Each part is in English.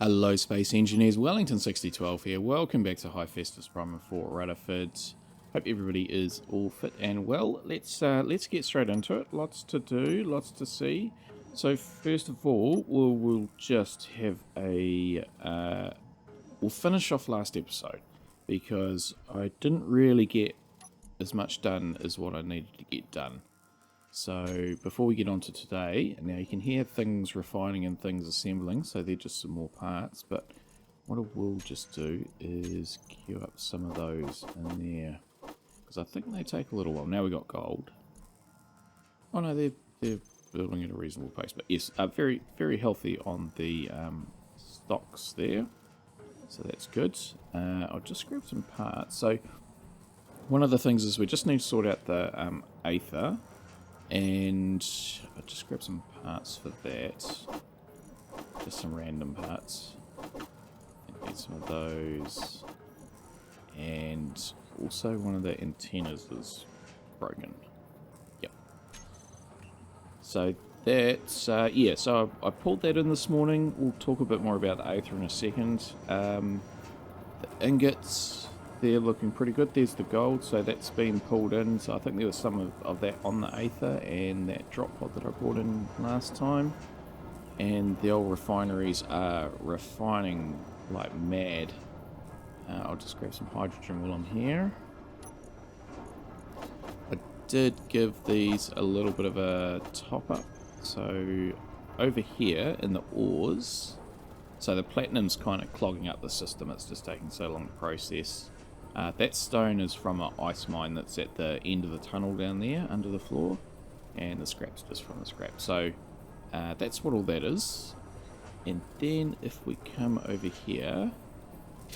Hello Space Engineers, Wellington 6012 here. Welcome back to Hephaestus Prime in Fort Rutherford. Hope everybody is all fit and well. Let's get straight into it. Lots to do, lots to see. So first of all, we'll just have a we'll finish off last episode because I didn't really get as much done as what I needed to get done. So before we get on to today, now you can hear things refining and things assembling, so they're just some more parts, but what I will just do is queue up some of those in there, because I think they take a little while. Now we got gold. Oh no, they're building at a reasonable pace, but yes, very, very healthy on the stocks there, so that's good. I'll just grab some parts. So one of the things is we just need to sort out the Aether. And I'll just grab some parts for that. Just some random parts. And get some of those. And also one of the antennas is broken. Yep. So that's, yeah, so I pulled that in this morning. We'll talk a bit more about the Aether in a second. The ingots, they're looking pretty good. There's the gold, so that's been pulled in. So I think there was some of that on the Aether and that drop pod that I brought in last time. And the old refineries are refining like mad. I'll just grab some hydrogen while I'm here. I did give these a little bit of a top up. So over here in the ores, so the platinum's kind of clogging up the system. It's just taking so long to process. That stone is from an ice mine that's at the end of the tunnel down there under the floor, and the scrap's just from the scrap. So that's what all that is. And then if we come over here,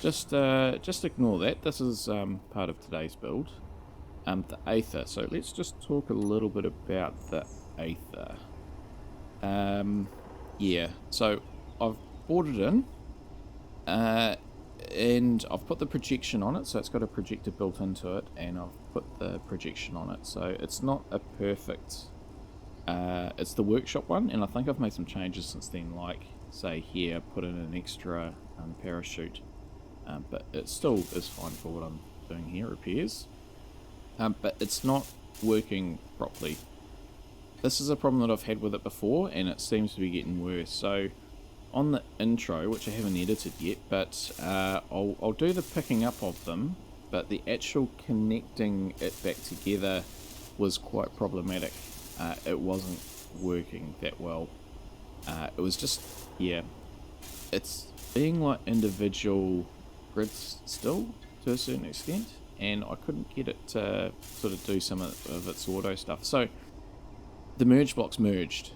just ignore that. This is part of today's build. The Aether. So let's just talk a little bit about the Aether. Yeah. So I've brought it in. And I've put the projection on it, so it's got a projector built into it, and I've put the projection on it, so it's not a perfect, it's the workshop one, and I think I've made some changes since then, like, say here, put in an extra parachute, but it still is fine for what I'm doing here, repairs, but it's not working properly. This is a problem that I've had with it before, and it seems to be getting worse. So on the intro, which I haven't edited yet, but I'll do the picking up of them, but the actual connecting it back together was quite problematic. It wasn't working that well. It was just, yeah, it's being like individual grids still to a certain extent, and I couldn't get it to sort of do some of its auto stuff. So the merge blocks merged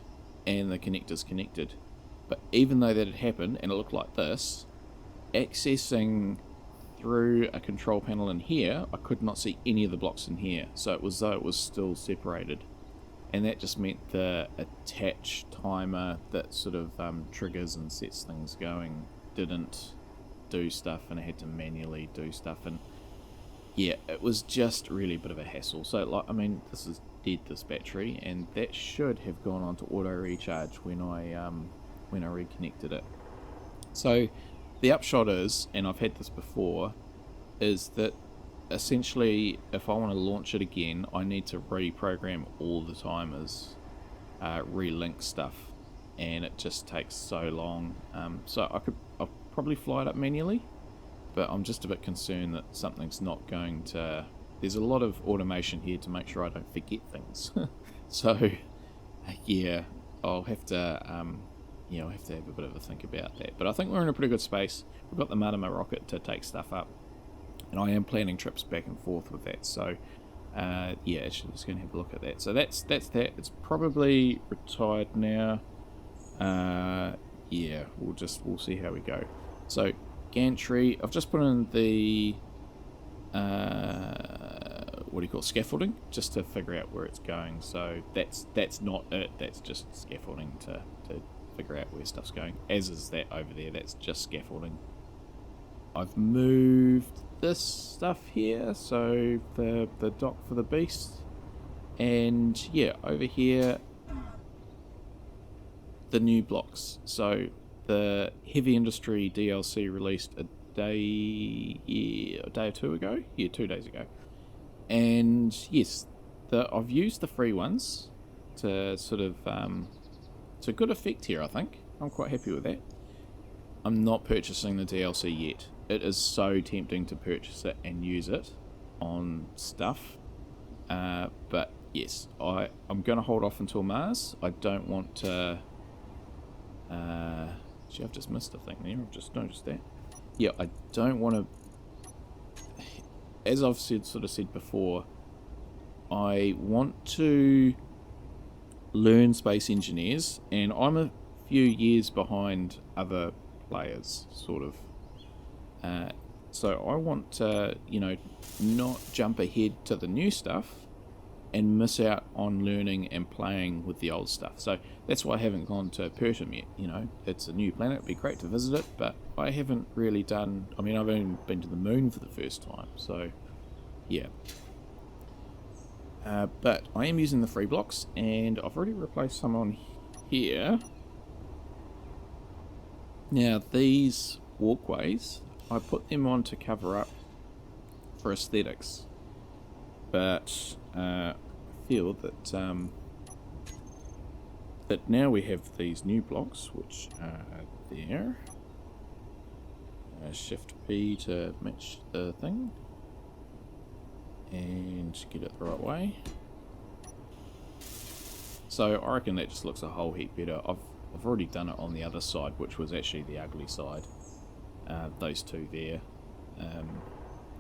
and the connectors connected. But even though that had happened, and it looked like this, accessing through a control panel in here, I could not see any of the blocks in here. So it was though it was still separated. And that just meant the attach timer that sort of triggers and sets things going didn't do stuff, and I had to manually do stuff. And yeah, it was just really a bit of a hassle. So, like, I mean, this is dead, this battery, and that should have gone on to auto recharge when I reconnected it. So the upshot is, and I've had this before, is that essentially if I want to launch it again, I need to reprogram all the timers, relink stuff, and it just takes so long. So I'll probably fly it up manually, but I'm just a bit concerned that something's not going to... There's a lot of automation here to make sure I don't forget things. So yeah, I'll have to I'll have to have a bit of a think about that. But I think we're in a pretty good space. We've got the Martima rocket to take stuff up, and I am planning trips back and forth with that. So, yeah, actually, just going to have a look at that. So that's that. It's probably retired now. Yeah, we'll see how we go. So, gantry. I've just put in the what do you call it? Scaffolding, just to figure out where it's going. So that's not it. That's just scaffolding to figure out where stuff's going, as is that over there. That's just scaffolding. I've moved this stuff here, so the dock for the beast, and yeah, over here the new blocks. So the Heavy Industry DLC released a day or two ago. Yeah, 2 days ago. And yes, I've used the free ones to sort of to good effect here. I think I'm quite happy with that. I'm not purchasing the DLC yet. It is so tempting to purchase it and use it on stuff. But yes, I'm going to hold off until Mars. I don't want to... Gee, I've just missed a thing there. I've just noticed that. Yeah, I don't want to... As I've sort of said before, I want to learn Space Engineers, and I'm a few years behind other players, sort of. So I want to, not jump ahead to the new stuff and miss out on learning and playing with the old stuff. So that's why I haven't gone to Persham yet. It's a new planet. It'd be great to visit it, but I haven't really done... I've only been to the moon for the first time, so yeah. But I am using the free blocks, and I've already replaced some on here. Now, these walkways, I put them on to cover up for aesthetics, but I feel that that now we have these new blocks, which are there. Shift P to match the thing, and get it the right way. So I reckon that just looks a whole heap better. I've already done it on the other side, which was actually the ugly side. Those two there.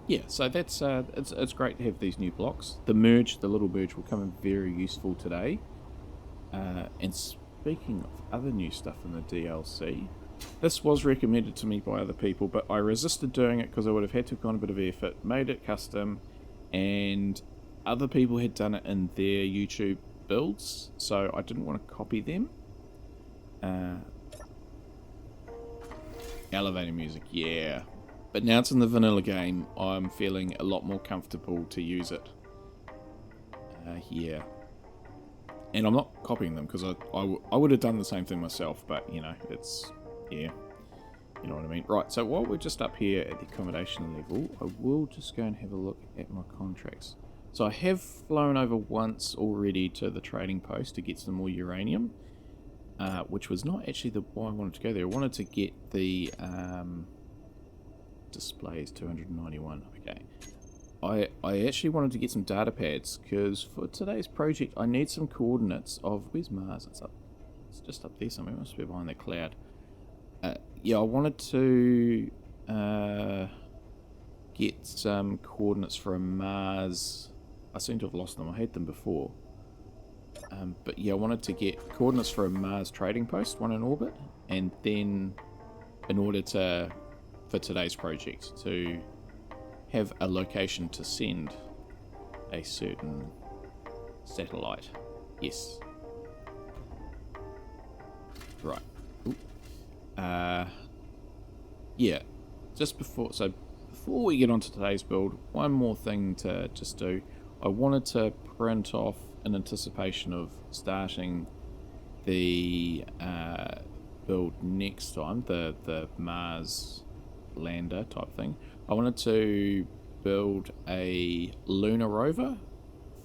Yeah, so that's it's great to have these new blocks. The little merge will come in very useful today. And speaking of other new stuff in the DLC, this was recommended to me by other people, but I resisted doing it because I would have had to have gone a bit of effort, made it custom, and other people had done it in their YouTube builds, so I didn't want to copy them. Elevator music, yeah. But now it's in the vanilla game, I'm feeling a lot more comfortable to use it. Yeah. And I'm not copying them, because I would have done the same thing myself, but, it's... yeah. You know what I mean? Right, so while we're just up here at the accommodation level, I will just go and have a look at my contracts. So I have flown over once already to the trading post to get some more uranium, which was not actually why I wanted to go there. I wanted to get the displays 291. Okay. I actually wanted to get some data pads, because for today's project I need some coordinates of... Where's Mars? It's just up there somewhere. It must be behind that cloud. Yeah, I wanted to get some coordinates for a Mars. I seem to have lost them. I had them before. But yeah, I wanted to get coordinates for a Mars trading post, one in orbit, and then in order to, for today's project, to have a location to send a certain satellite. Yes. Right. Yeah, just before we get on to today's build, one more thing to just do. I wanted to print off, in anticipation of starting the build next time, the Mars lander type thing. I wanted to build a lunar rover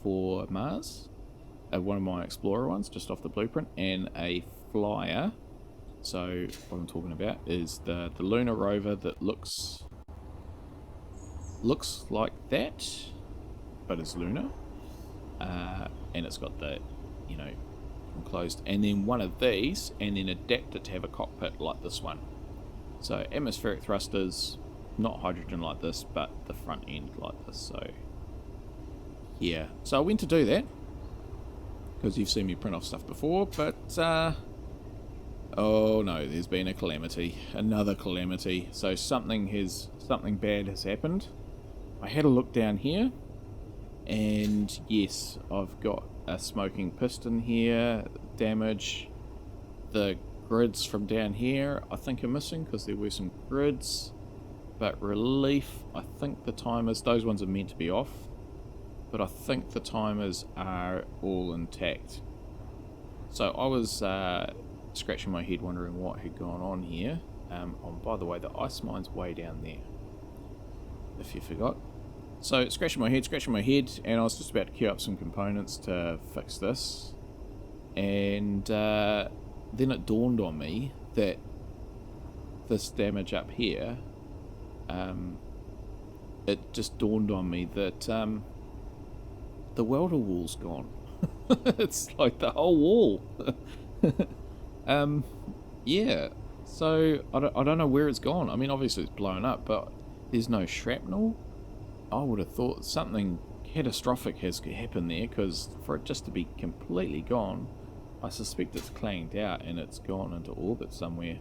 for Mars, one of my Explorer ones, just off the blueprint, and a flyer. So what I'm talking about is the lunar rover that looks like that, but it's lunar, and it's got the enclosed, and then one of these, and then adapt it to have a cockpit like this one. So atmospheric thrusters, not hydrogen like this, but the front end like this. So yeah, so I went to do that because you've seen me print off stuff before, but oh no, there's been a calamity, another calamity. So something bad has happened. I had a look down here, and yes, I've got a smoking piston here, damage. The grids from down here I think are missing because there were some grids, but relief, I think the timers, those ones are meant to be off, but I think the timers are all intact. So I was scratching my head wondering what had gone on here. Oh, by the way, the ice mine's way down there, if you forgot. So scratching my head, and I was just about to queue up some components to fix this, and then it dawned on me that this damage up here, it just dawned on me that the welder wall's gone. It's like the whole wall. Yeah, so I don't know where it's gone. I mean, obviously it's blown up, but there's no shrapnel. I would have thought something catastrophic has happened there, because for it just to be completely gone, I suspect it's clanged out and it's gone into orbit somewhere.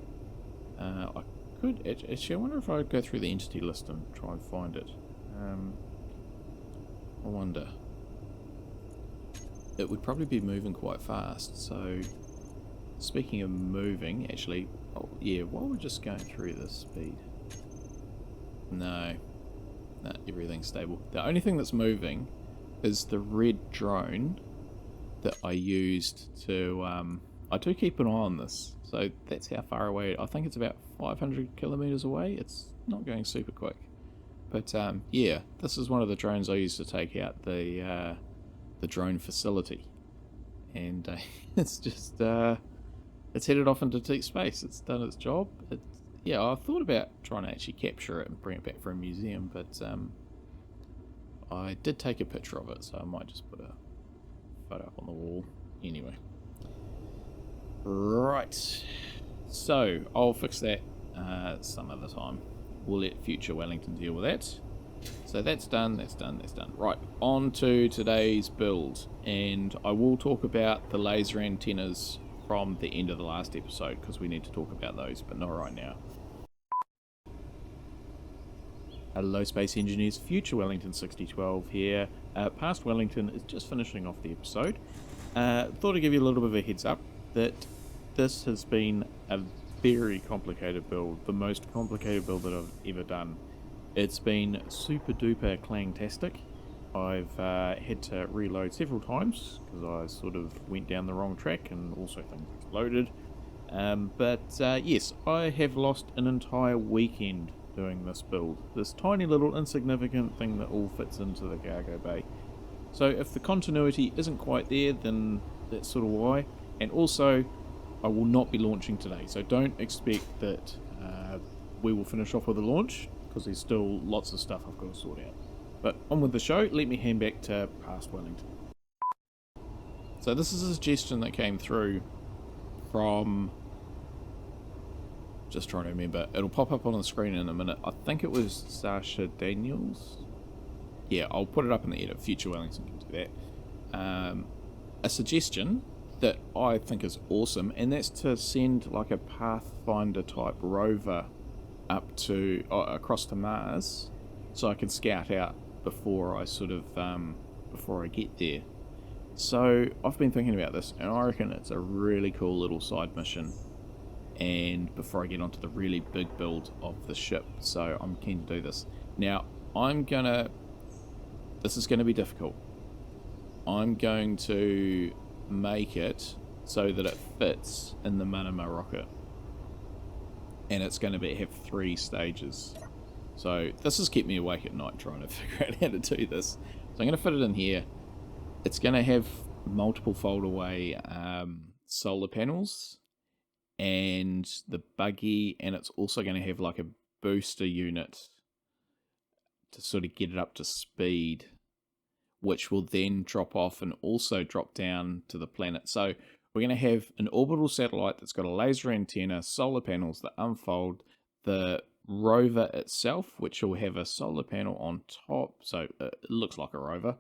I could actually, I wonder if I would go through the entity list and try and find it. I wonder. It would probably be moving quite fast, so speaking of moving, actually, oh yeah, while we're just going through this speed. No, everything's stable. The only thing that's moving is the red drone that I used to, I do keep an eye on this, so that's how far away. I think it's about 500 kilometers away. It's not going super quick, but yeah, this is one of the drones I used to take out the drone facility, and it's just it's headed off into deep space. It's done its job. Yeah, I thought about trying to actually capture it and bring it back for a museum, but I did take a picture of it, so I might just put a photo up on the wall. Anyway, right, so I'll fix that some other time. We'll let future Wellington deal with that. So that's done. Right, on to today's build, and I will talk about the laser antennas from the end of the last episode, because we need to talk about those, but not right now. Hello Space Engineers, Future Wellington 6012 here. Past Wellington is just finishing off the episode. Thought I'd give you a little bit of a heads up that this has been a very complicated build, the most complicated build that I've ever done. It's been super duper clangtastic. I've had to reload several times because I sort of went down the wrong track, and also things exploded. But yes, I have lost an entire weekend doing this build. This tiny little insignificant thing that all fits into the cargo bay. So if the continuity isn't quite there, then that's sort of why. And also, I will not be launching today, so don't expect that we will finish off with a launch, because there's still lots of stuff I've got to sort out. But on with the show, let me hand back to Past Wellington. So this is a suggestion that came through from, just trying to remember, it'll pop up on the screen in a minute. I think it was Sasha Daniels. Yeah, I'll put it up in the edit. Future Wellington can do that. A suggestion that I think is awesome, and that's to send like a Pathfinder type rover up to across to Mars, so I can scout out before I sort of before I get there. So I've been thinking about this, and I reckon it's a really cool little side mission, and before I get onto the really big build of the ship. So I'm keen to do this. Now this is gonna be difficult. I'm going to make it so that it fits in the Manama rocket, and it's going to have 3 stages. So this has kept me awake at night trying to figure out how to do this. So I'm going to fit it in here. It's going to have multiple fold away solar panels and the buggy, and it's also going to have like a booster unit to sort of get it up to speed, which will then drop off and also drop down to the planet. So we're going to have an orbital satellite that's got a laser antenna, solar panels that unfold, the rover itself, which will have a solar panel on top, so it looks like a rover,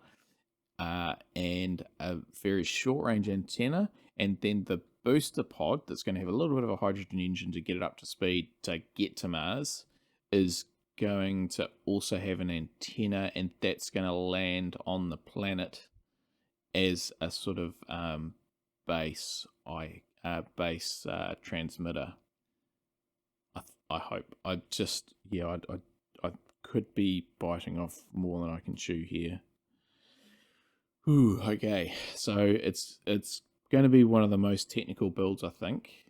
and a very short range antenna, and then the booster pod that's going to have a little bit of a hydrogen engine to get it up to speed to get to Mars is going to also have an antenna, and that's going to land on the planet as a sort of base transmitter. I hope. I could be biting off more than I can chew here. Ooh, okay. So it's going to be one of the most technical builds, I think.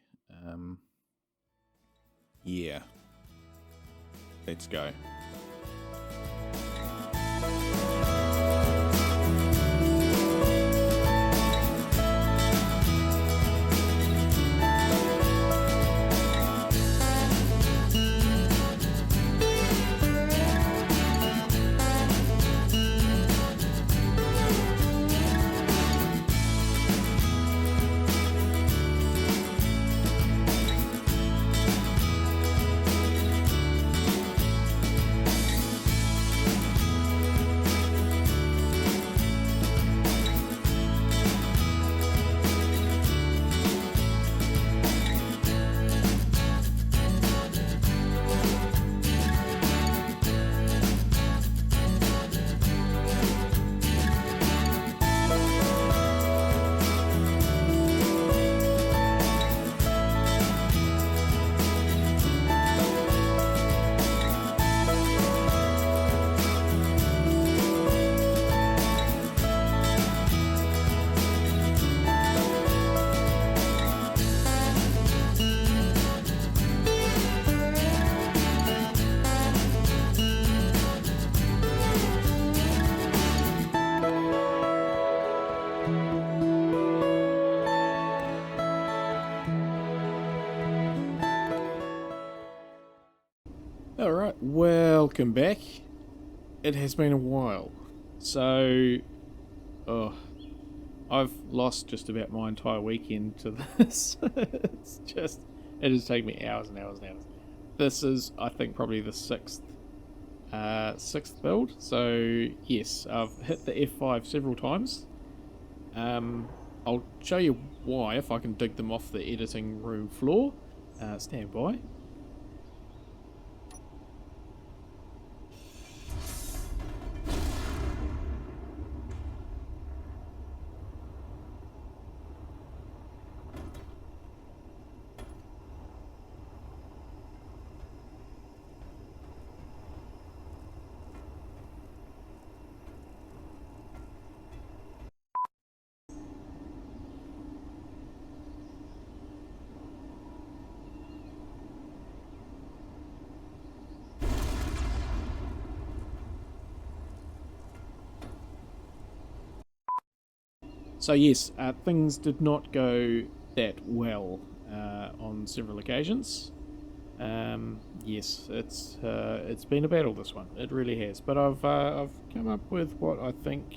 Yeah. Let's go. Alright, welcome back. It has been a while. So, I've lost just about my entire weekend to this. It has taken me hours and hours and hours. This is, I think, probably the sixth build. So, yes, I've hit the F5 several times. I'll show you why if I can dig them off the editing room floor. Stand by. So yes, things did not go that well on several occasions. Yes, it's been a battle, this one. It really has. But I've come up with what I think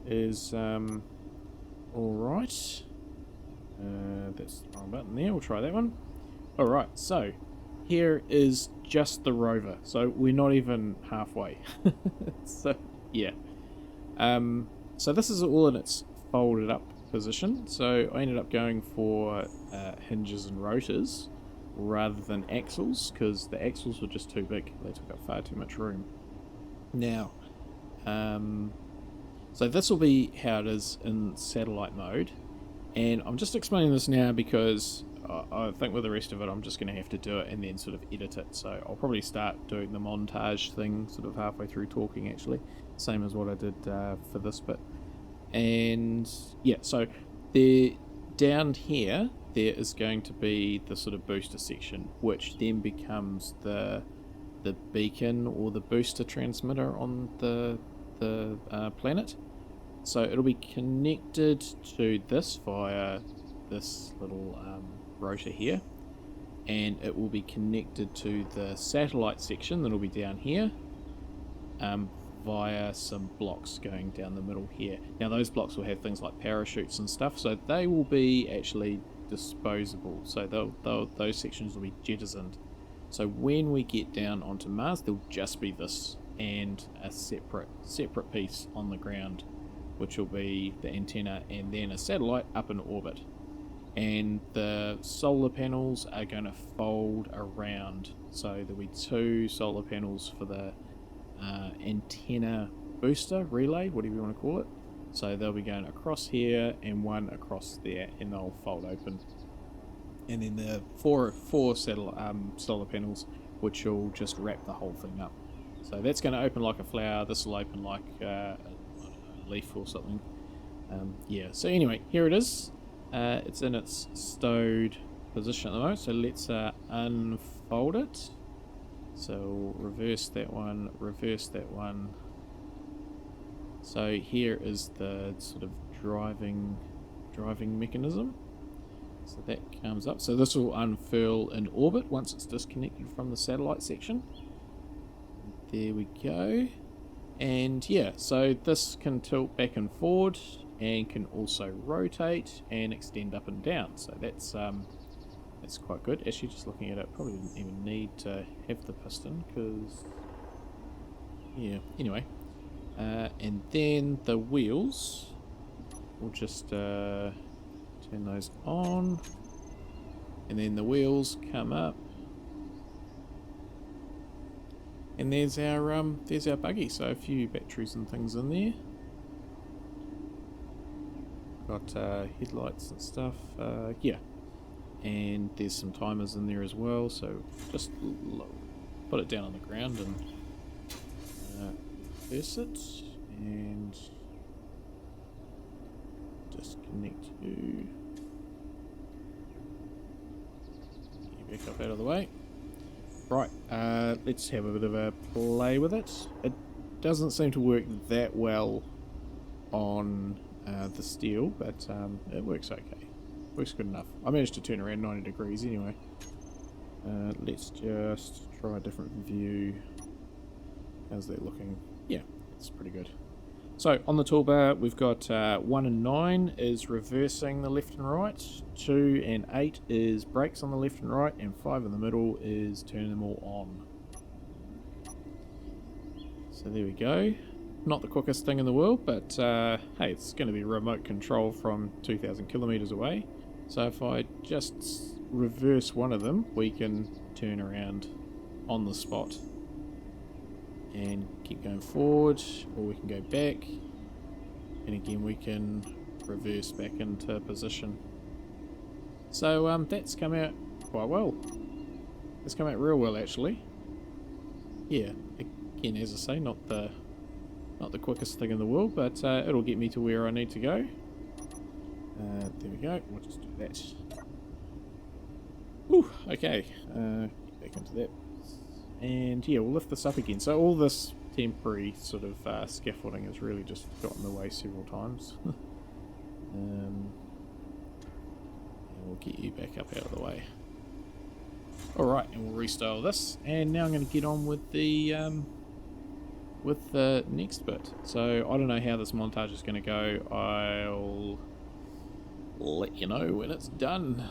is all right. That's the wrong button there. We'll try that one. All right. So here is just the rover. So we're not even halfway. So yeah. So this is all in its folded up position, so I ended up going for hinges and rotors rather than axles because the axles were just too big. They took up far too much room. Now, so this will be how it is in satellite mode, and I'm just explaining this now because I think with the rest of it I'm just going to have to do it and then sort of edit it, so I'll probably start doing the montage thing sort of halfway through talking, actually, same as what I did for this bit. And yeah, so there down here there is going to be the sort of booster section, which then becomes the beacon or the booster transmitter on the planet. So it'll be connected to this via this little rotor here, and it will be connected to the satellite section that'll be down here via some blocks going down the middle here. Now those blocks will have things like parachutes and stuff, so they will be actually disposable, so those sections will be jettisoned. So when we get down onto Mars, there'll just be this and a separate piece on the ground, which will be the antenna and then a satellite up in orbit. And the solar panels are going to fold around, so there'll be two solar panels for the antenna booster relay, whatever you want to call it. So they'll be going across here and one across there, and they'll fold open. And then the four solar panels, which will just wrap the whole thing up. So that's going to open like a flower. This will open like a leaf or something. Yeah. So anyway, here it is. It's in its stowed position at the moment, so let's unfold it. So reverse that one, reverse that one. So here is the sort of driving mechanism. So that comes up. So this will unfurl in orbit once it's disconnected from the satellite section. There we go. And yeah, so this can tilt back and forward and can also rotate and extend up and down. So that's quite good. Actually, just looking at it, probably didn't even need to have the piston because, yeah, anyway. And then the wheels, we'll just turn those on, and then the wheels come up, and there's our buggy. So a few batteries and things in there. Got headlights and stuff. Yeah, and there's some timers in there as well. So just put it down on the ground and reverse it, and disconnect you. Back up out of the way. Right, let's have a bit of a play with it. It doesn't seem to work that well on the steel, but it works okay. Works good enough. I managed to turn around 90 degrees anyway. Let's just try a different view. How's that looking? Yeah, it's pretty good. So on the toolbar we've got 1 and 9 is reversing the left and right, 2 and 8 is brakes on the left and right, and 5 in the middle is turning them all on. So there we go. Not the quickest thing in the world, but hey, it's going to be remote control from 2,000 kilometers away. So if I just reverse one of them, we can turn around on the spot and keep going forward, or we can go back, and again we can reverse back into position. So that's come out quite well. It's come out real well actually. Yeah, again, as I say, not the quickest thing in the world, but it'll get me to where I need to go. There we go. We'll just do that. Whew, okay. Get back into that. And yeah, we'll lift this up again. So all this temporary sort of scaffolding has really just got in the way several times. And we'll get you back up out of the way. Alright, and we'll restyle this. And now I'm going to get on with the next bit. So I don't know how this montage is going to go. I'll let you know when it's done.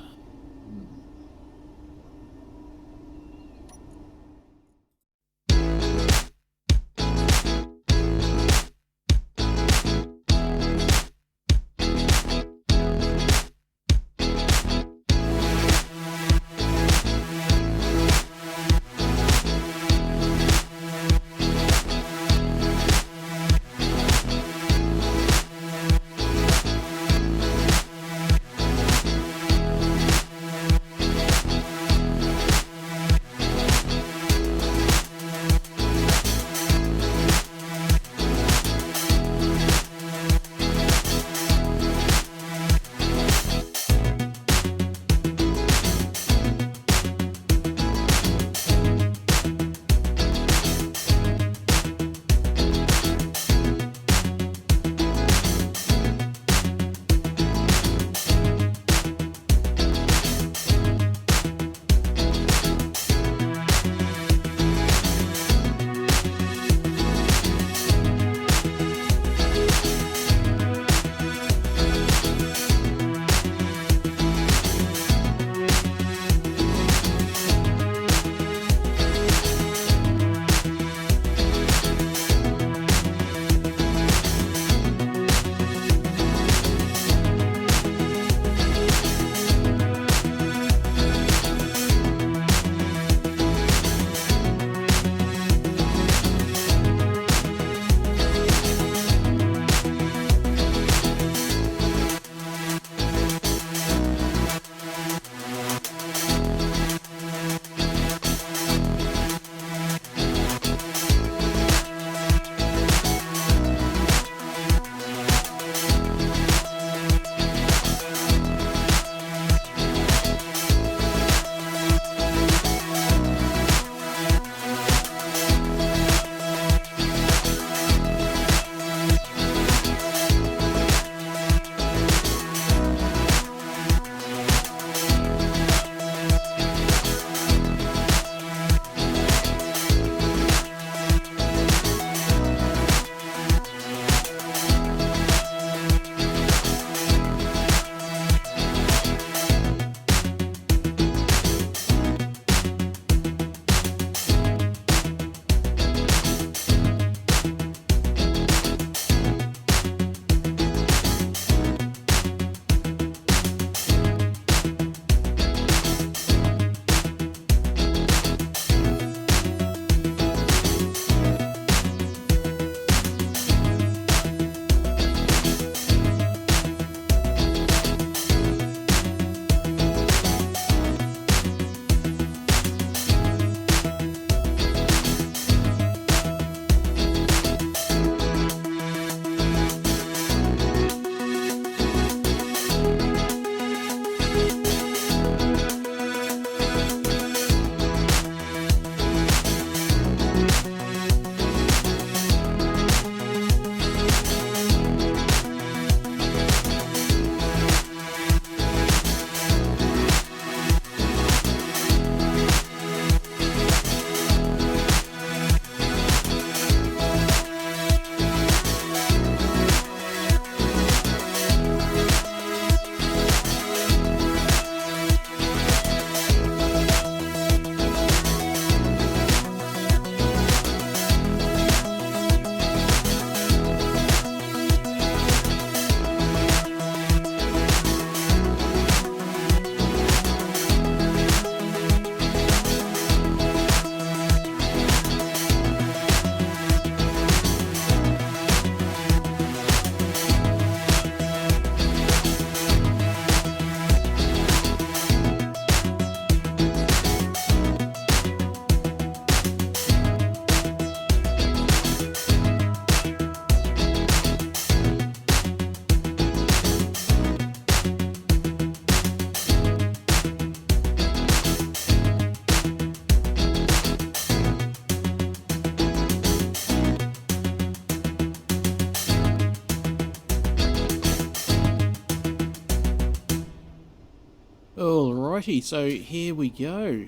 Alrighty, so here we go.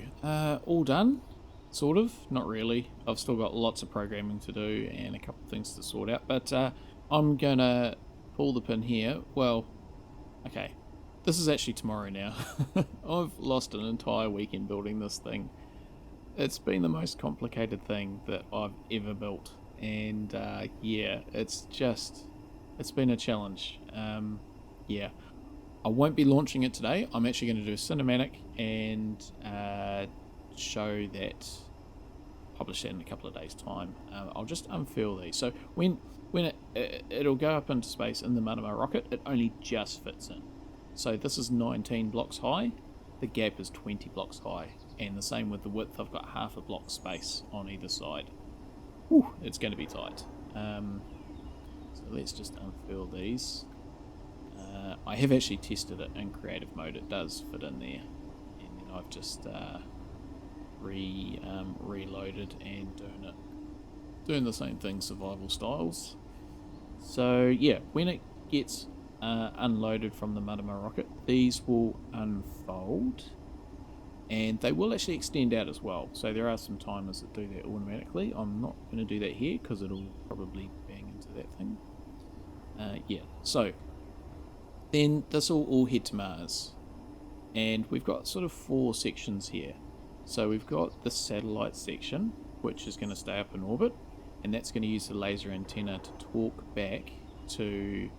All done, sort of. Not really. I've still got lots of programming to do and a couple of things to sort out. But I'm gonna pull the pin here. Well, okay. This is actually tomorrow now. I've lost an entire weekend building this thing. It's been the most complicated thing that I've ever built. And yeah, it's been a challenge. Yeah. I won't be launching it today. I'm actually going to do a cinematic and show that, publish that in a couple of days' time. I'll just unfurl these. So when it'll go up into space in the Mariner rocket, it only just fits in. So this is 19 blocks high. The gap is 20 blocks high, and the same with the width. I've got half a block space on either side. Whew, it's going to be tight. So let's just unfurl these. I have actually tested it in creative mode. It does fit in there, and then I've just reloaded and doing the same thing, survival styles. So yeah, when it gets unloaded from the Mariner rocket, these will unfold, and they will actually extend out as well. So there are some timers that do that automatically. I'm not going to do that here because it'll probably bang into that thing. Yeah, so then this will all head to Mars, and we've got sort of 4 sections here. So we've got the satellite section, which is going to stay up in orbit, and that's going to use the laser antenna to talk back to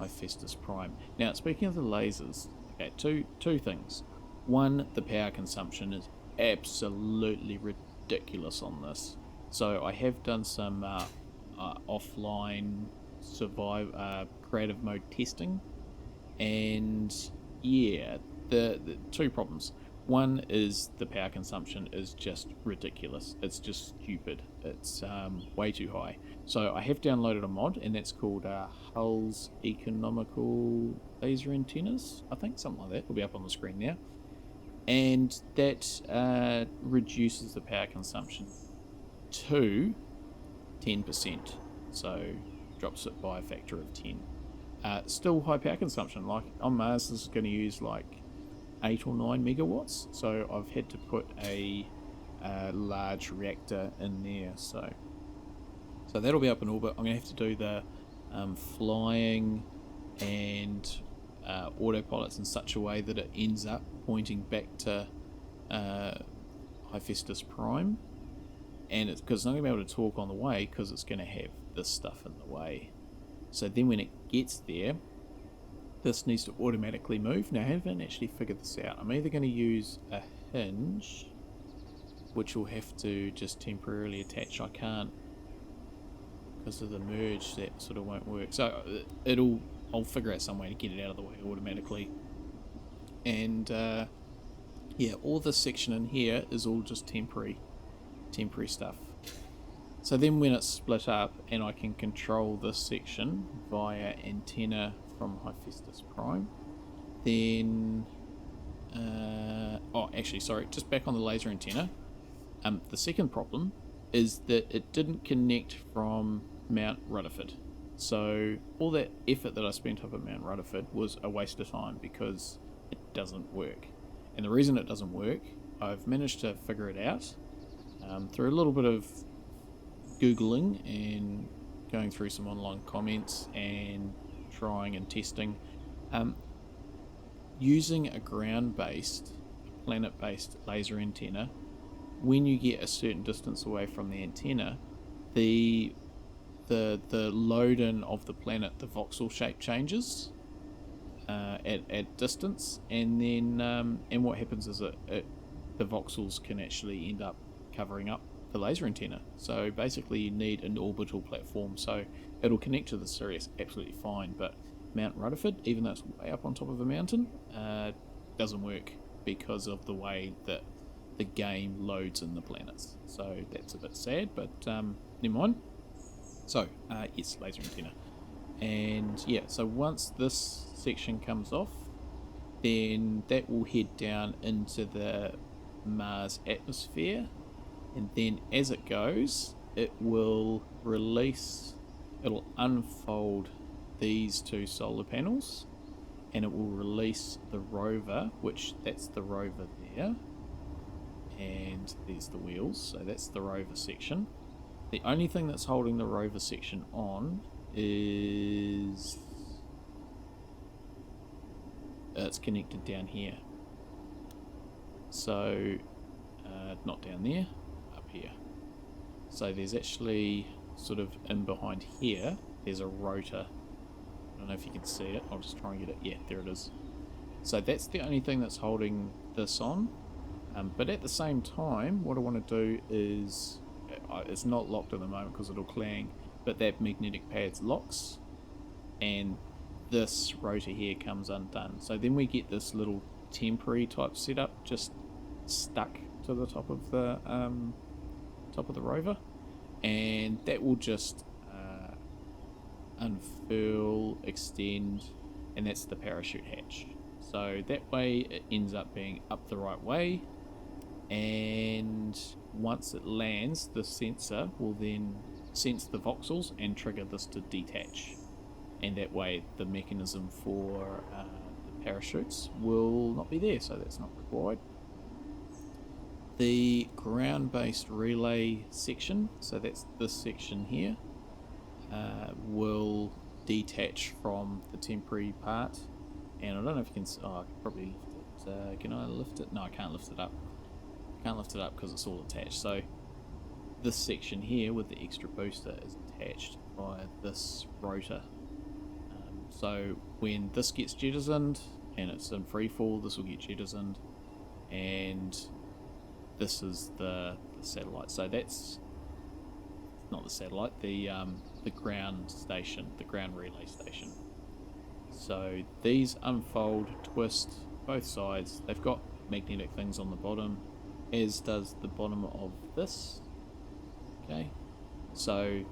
Hephaestus Prime. Now, speaking of the lasers, okay, two things. One, the power consumption is absolutely ridiculous on this. So I have done some offline creative mode testing, and yeah, the 2 problems. One is the power consumption is just ridiculous. It's just stupid. It's way too high. So I have downloaded a mod, and that's called Holmes Economical laser antennas, I think, something like that. It'll be up on the screen now, and that reduces the power consumption to 10%. So drops it by a factor of 10. Still high power consumption. Like on Mars, this is going to use like 8 or 9 megawatts. So I've had to put a large reactor in there. So that'll be up in orbit. I'm going to have to do the flying and autopilots in such a way that it ends up pointing back to Hephaestus Prime. And it's because it's not going to be able to talk on the way because it's going to have this stuff in the way. So then when it gets there, this needs to automatically move. Now I haven't actually figured this out. I'm either going to use a hinge, which will have to just temporarily attach. I can't, because of the merge, that sort of won't work. So I'll figure out some way to get it out of the way automatically. And yeah, all this section in here is all just temporary stuff. So then when it's split up and I can control this section via antenna from Hephaestus Prime, then just back on the laser antenna. The second problem is that it didn't connect from Mount Rutherford. So all that effort that I spent up at Mount Rutherford was a waste of time because it doesn't work. And the reason it doesn't work, I've managed to figure it out through a little bit of Googling and going through some online comments and trying and testing. Using a ground-based, planet-based laser antenna, when you get a certain distance away from the antenna, the load-in of the planet, the voxel shape changes at distance, and then and what happens is the voxels can actually end up covering up the laser antenna. So basically you need an orbital platform, so it'll connect to the Sirius absolutely fine, but Mount Rutherford, even though it's way up on top of a mountain, doesn't work because of the way that the game loads in the planets. So that's a bit sad, but never mind. So yes, laser antenna. And yeah, so once this section comes off, then that will head down into the Mars atmosphere, and then as it goes, it will it'll unfold these 2 solar panels, and it will release the rover, which that's the rover there, and there's the wheels, so that's the rover section. The only thing that's holding the rover section on is it's connected down here. So not down there, up here. So there's actually sort of in behind here, there's a rotor. I don't know if you can see it. I'll just try and get it. Yeah, there it is. So that's the only thing that's holding this on. But at the same time, what I want to do is, it's not locked at the moment because it'll clang, but that magnetic pad locks and this rotor here comes undone. So then we get this little temporary type setup just stuck to the top of the rover, and that will just unfurl, extend, and that's the parachute hatch. So that way it ends up being up the right way, and once it lands, the sensor will then sense the voxels and trigger this to detach, and that way the mechanism for the parachutes will not be there, so that's not required. The ground-based relay section, so that's this section here, will detach from the temporary part, and I don't know if you can. Oh, I can probably lift it. Can I lift it? No, I can't lift it up. I can't lift it up because it's all attached. So this section here with the extra booster is attached by this rotor. So when this gets jettisoned and it's in free fall, this will get jettisoned, and this is the satellite. So that's not the satellite, the ground station, the ground relay station. So these unfold, twist both sides. They've got magnetic things on the bottom, as does the bottom of this. Okay, so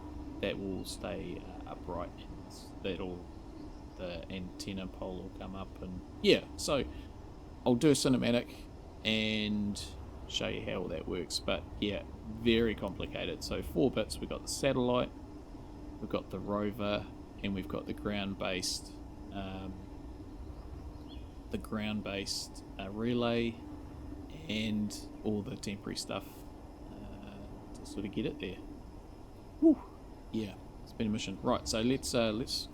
that will stay upright. The antenna pole will come up, and yeah. So I'll do a cinematic and show you how all that works, but yeah, very complicated. So 4 bits. We've got the satellite, we've got the rover, and we've got the ground-based relay, and all the temporary stuff to sort of get it there. Woo. Yeah, it's been a mission. Right, so let's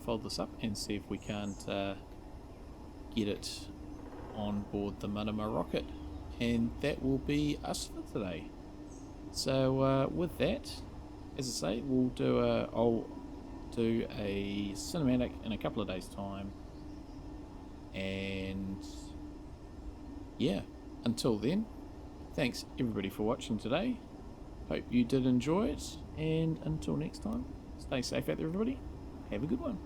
fold this up and see if we can't get it on board the Marama rocket, and that will be us for today. So with that, as I say, I'll do a cinematic in a couple of days' time, and yeah, until then, thanks everybody for watching today. Hope you did enjoy it, and until next time, stay safe out there everybody. Have a good one.